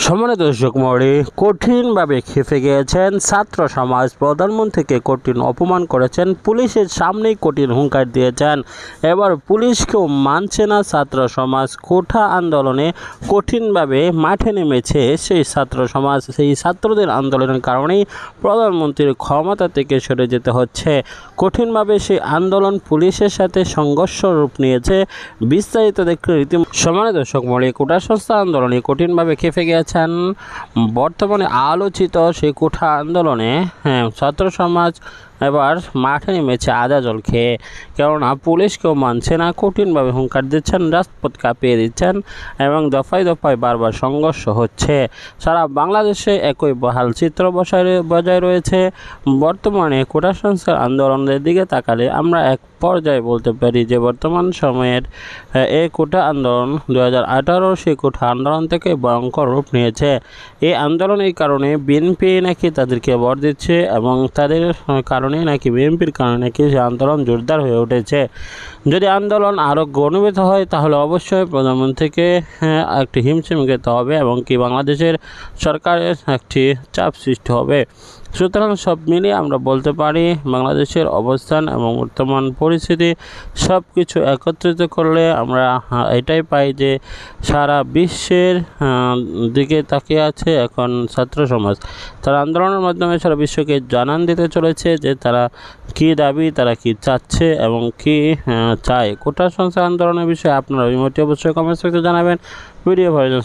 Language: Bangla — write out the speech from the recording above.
সম্মানিত দর্শক মণ্ডলী, কঠিনভাবে খেপে গিয়েছেন ছাত্র সমাজ। প্রধানমন্ত্রীকে কঠিন অপমান করেছেন, পুলিশের সামনেই কঠিন হুঙ্কার দিয়েছেন। এবার পুলিশকেও মানছে না ছাত্র সমাজ। কোঠা আন্দোলনে কঠিনভাবে মাঠে নেমেছে সেই ছাত্র সমাজ। সেই ছাত্রদের আন্দোলনের কারণেই প্রধানমন্ত্রীর ক্ষমতা থেকে সরে যেতে হচ্ছে। কঠিনভাবে সেই আন্দোলন পুলিশের সাথে সংঘর্ষ রূপ নিয়েছে। বিস্তারিত দেখতে সম্মানিত দর্শক মণ্ডলী, কোটা সংস্কার আন্দোলনে কঠিনভাবে খেপে গিয়েছেন বর্তমানে আলোচিত সেই কোঠা আন্দোলনে ছাত্র সমাজ এবার মাঠে নেমেছে আদা জল খেয়ে। কেননা পুলিশকেও মানছে না, কঠিনভাবে হুঙ্কার দিচ্ছেন, রাজপথ কাঁপিয়ে দিচ্ছেন এবং দফায় দফায় বারবার সংঘর্ষ হচ্ছে। সারা বাংলাদেশে একই বহাল চিত্র বজায় রয়েছে। বর্তমানে কোটা সংস্কার আন্দোলনের দিকে তাকালে আমরা এক পর্যায়ে বলতে পারি যে বর্তমান সময়ের এই কোটা আন্দোলন 2018 সেই কোটা আন্দোলন থেকে ভয়ঙ্কর রূপ নিয়েছে। এই আন্দোলনের কারণে বিএনপি নাকি তাদেরকে ভর দিচ্ছে এবং তাদের কারণে নাকি বিএনপির কারণে নাকি সেই আন্দোলন জোরদার হয়ে উঠেছে। যদি আন্দোলন আরও ঘনীভূত হয় তাহলে অবশ্যই প্রধানমন্ত্রীকে একটি হিমশিম খেতে হবে এবং কি বাংলাদেশের সরকারের একটি চাপ সৃষ্টি হবে। সুতরাং সব মিলিয়ে আমরা বলতে পারি বাংলাদেশের অবস্থান এবং বর্তমান পরিস্থিতি সব কিছু একত্রিত করলে আমরা এটাই পাই যে সারা বিশ্বের দিকে তাকিয়ে আছে এখন ছাত্র সমাজ। তারা আন্দোলনের মাধ্যমে সারা বিশ্বকে জানান দিতে চলেছে যে তারা কী দাবি, তারা কি চাচ্ছে এবং কি চায়। কোটা সংস্কার আন্দোলনের বিষয়ে আপনারা অবশ্যই কমেন্ট সেকশনে জানাবেন। ভিডিও ভালো